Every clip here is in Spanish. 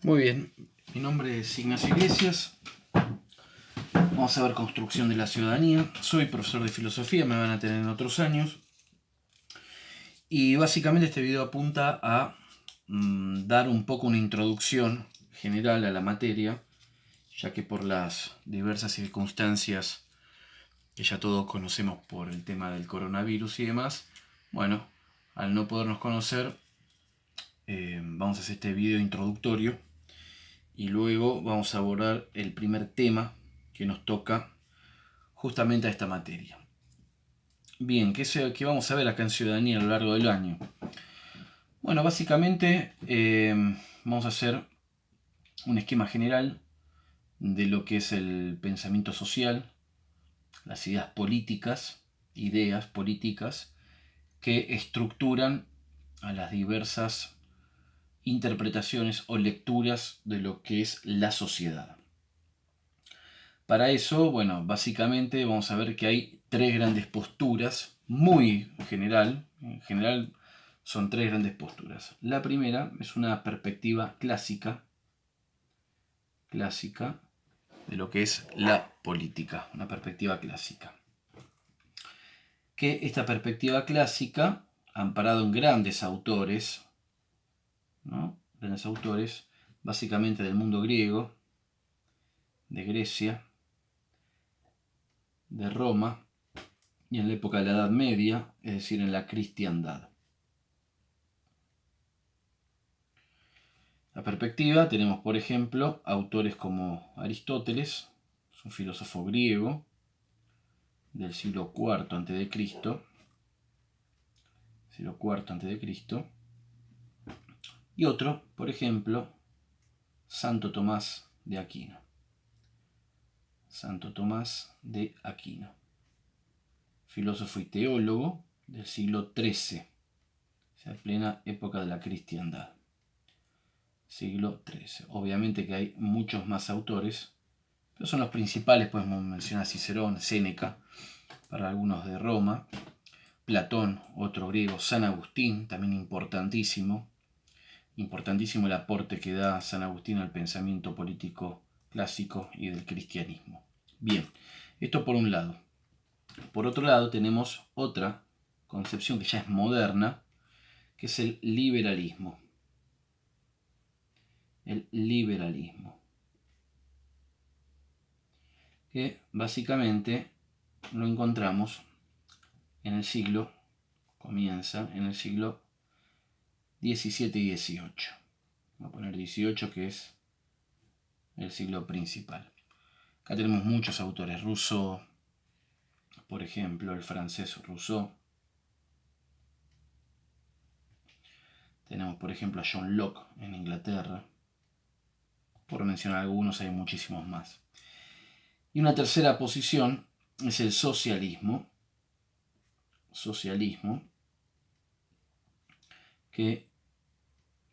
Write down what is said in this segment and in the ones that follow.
Muy bien, mi nombre es Ignacio Iglesias. Vamos a ver construcción de la ciudadanía. Soy profesor de filosofía, me van a tener en otros años. Y básicamente este video apunta a dar un poco una introducción general a la materia, ya que por las diversas circunstancias que ya todos conocemos por el tema del coronavirus y demás, bueno, al no podernos conocer, vamos a hacer este video introductorio y luego vamos a abordar el primer tema que nos toca justamente a esta materia. Bien, ¿qué vamos a ver acá en Ciudadanía a lo largo del año? Bueno, básicamente vamos a hacer un esquema general de lo que es el pensamiento social, las ideas políticas que estructuran a las diversas interpretaciones o lecturas de lo que es la sociedad. Para eso, bueno, básicamente vamos a ver que hay tres grandes posturas, muy general, en general son tres grandes posturas. La primera es una perspectiva clásica de lo que es la política, una perspectiva clásica. Que esta perspectiva clásica, amparado en grandes autores, ¿no? Grandes autores, básicamente del mundo griego, de Grecia, de Roma y en la época de la Edad Media, es decir, en la cristiandad. La perspectiva tenemos, por ejemplo, autores como Aristóteles, es un filósofo griego del siglo IV a.C., y otro, por ejemplo, Santo Tomás de Aquino. Santo Tomás de Aquino, filósofo y teólogo del siglo XIII, o sea, plena época de la cristiandad. Siglo XIII. Obviamente que hay muchos más autores, pero son los principales. Podemos mencionar Cicerón, Séneca, para algunos de Roma, Platón, otro griego, San Agustín, también importantísimo el aporte que da San Agustín al pensamiento político clásico y del cristianismo. Bien, esto por un lado. Por otro lado tenemos otra concepción que ya es moderna, que es el liberalismo. El liberalismo, que básicamente lo encontramos en el siglo, comienza en el siglo XVII y XVIII. Voy a poner 18, que es el siglo principal. Acá tenemos muchos autores. Rousseau, por ejemplo, el francés Rousseau. Tenemos, por ejemplo, a John Locke en Inglaterra. Por mencionar algunos, hay muchísimos más. Y una tercera posición es el socialismo. Socialismo, que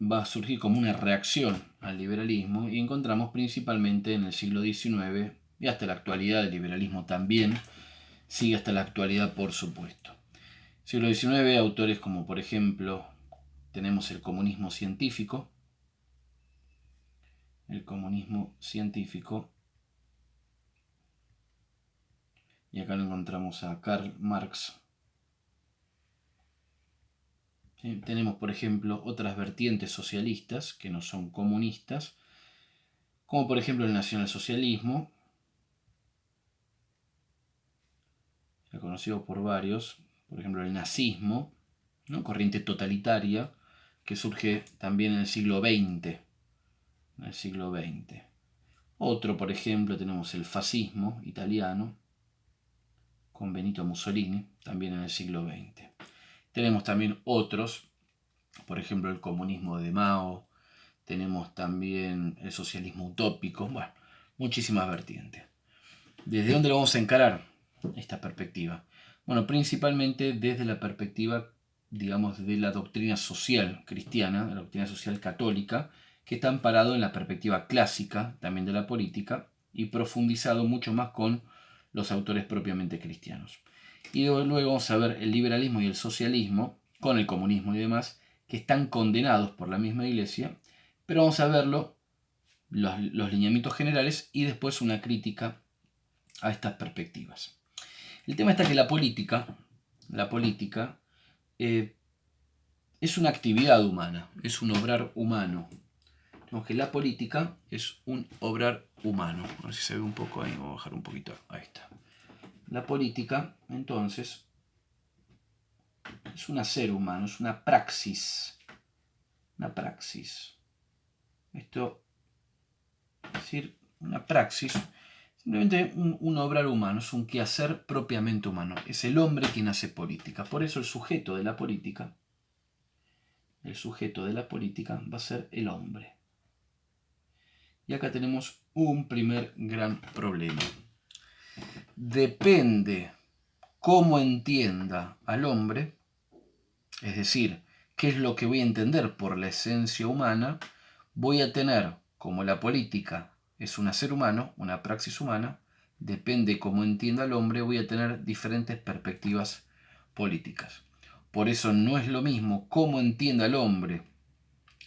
va a surgir como una reacción al liberalismo y encontramos principalmente en el siglo XIX y hasta la actualidad. El liberalismo también sigue hasta la actualidad, por supuesto. Siglo XIX, autores como por ejemplo tenemos el comunismo científico, y acá lo encontramos a Karl Marx. Tenemos, por ejemplo, otras vertientes socialistas que no son comunistas, como por ejemplo el nacionalsocialismo, conocido por varios, por ejemplo el nazismo, ¿no? Corriente totalitaria que surge también en el siglo XX. Otro, por ejemplo, tenemos el fascismo italiano, con Benito Mussolini, también en el siglo XX. Tenemos también otros, por ejemplo el comunismo de Mao, tenemos también el socialismo utópico, bueno, muchísimas vertientes. ¿Desde dónde lo vamos a encarar esta perspectiva? Bueno, principalmente desde la perspectiva, digamos, de la doctrina social cristiana, la doctrina social católica, que está amparado en la perspectiva clásica también de la política y profundizado mucho más con los autores propiamente cristianos. Y luego vamos a ver el liberalismo y el socialismo, con el comunismo y demás, que están condenados por la misma iglesia, pero vamos a verlo los lineamientos generales y después una crítica a estas perspectivas. El tema está que la política es una actividad humana, es un obrar humano. Tenemos que la política es un obrar humano. A ver si se ve un poco ahí, vamos a bajar un poquito. Ahí está. La política, entonces, es un hacer humano, es una praxis. Una praxis. Esto, es decir, una praxis, simplemente un obrar humano, es un quehacer propiamente humano. Es el hombre quien hace política. Por eso el sujeto de la política va a ser el hombre. Y acá tenemos un primer gran problema. Depende cómo entienda al hombre, es decir, qué es lo que voy a entender por la esencia humana, voy a tener, como la política es un hacer humano, una praxis humana, depende cómo entienda al hombre, voy a tener diferentes perspectivas políticas. Por eso no es lo mismo cómo entienda el hombre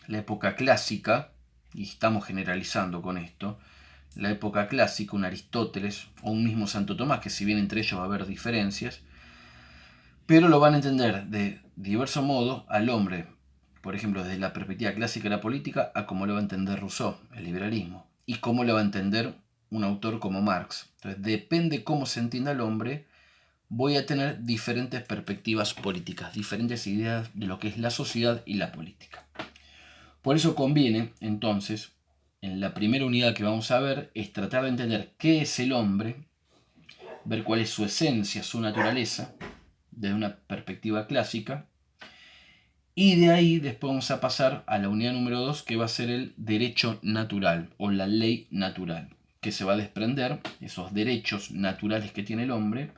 la época clásica, y estamos generalizando con esto, la época clásica, un Aristóteles o un mismo Santo Tomás, que si bien entre ellos va a haber diferencias, pero lo van a entender de diverso modo al hombre, por ejemplo, desde la perspectiva clásica de la política, a cómo lo va a entender Rousseau, el liberalismo, y cómo lo va a entender un autor como Marx. Entonces, depende cómo se entienda al hombre, voy a tener diferentes perspectivas políticas, diferentes ideas de lo que es la sociedad y la política. Por eso conviene, entonces, en la primera unidad que vamos a ver, es tratar de entender qué es el hombre, ver cuál es su esencia, su naturaleza, desde una perspectiva clásica, y de ahí después vamos a pasar a la unidad número 2, que va a ser el derecho natural o la ley natural, que se va a desprender, esos derechos naturales que tiene el hombre,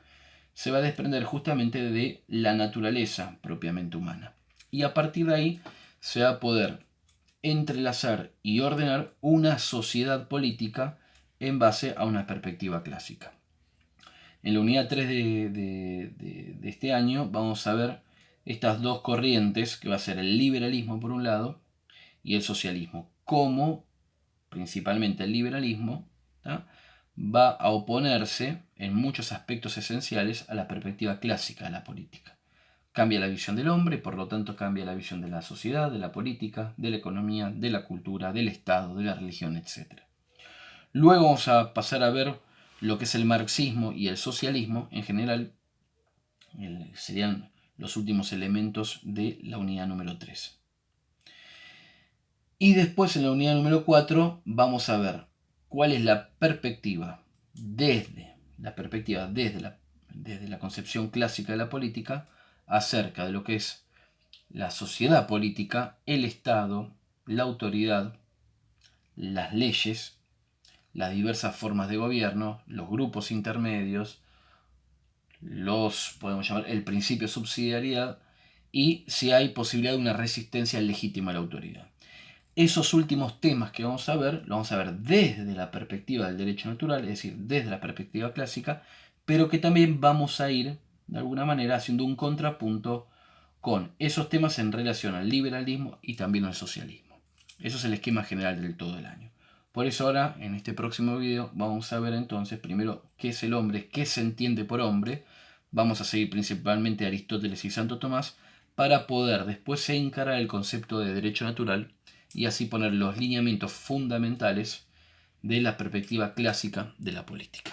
se va a desprender justamente de la naturaleza propiamente humana. Y a partir de ahí se va a poder entrelazar y ordenar una sociedad política en base a una perspectiva clásica. En la unidad 3 de este año vamos a ver estas dos corrientes, que va a ser el liberalismo por un lado y el socialismo. Cómo, principalmente el liberalismo, ¿tá?, va a oponerse en muchos aspectos esenciales a la perspectiva clásica de la política. Cambia la visión del hombre y por lo tanto cambia la visión de la sociedad, de la política, de la economía, de la cultura, del Estado, de la religión, etc. Luego vamos a pasar a ver lo que es el marxismo y el socialismo en general, serían los últimos elementos de la unidad número 3. Y después en la unidad número 4 vamos a ver cuál es la perspectiva desde la concepción clásica de la política acerca de lo que es la sociedad política, el Estado, la autoridad, las leyes, las diversas formas de gobierno, los grupos intermedios, podemos llamar el principio de subsidiariedad, y si hay posibilidad de una resistencia legítima a la autoridad. Esos últimos temas que vamos a ver, lo vamos a ver desde la perspectiva del derecho natural, es decir, desde la perspectiva clásica, pero que también vamos a ir, de alguna manera, haciendo un contrapunto con esos temas en relación al liberalismo y también al socialismo. Eso es el esquema general del todo el año. Por eso ahora, en este próximo video, vamos a ver entonces primero qué es el hombre, qué se entiende por hombre. Vamos a seguir principalmente a Aristóteles y Santo Tomás para poder después encarar el concepto de derecho natural y así poner los lineamientos fundamentales de la perspectiva clásica de la política.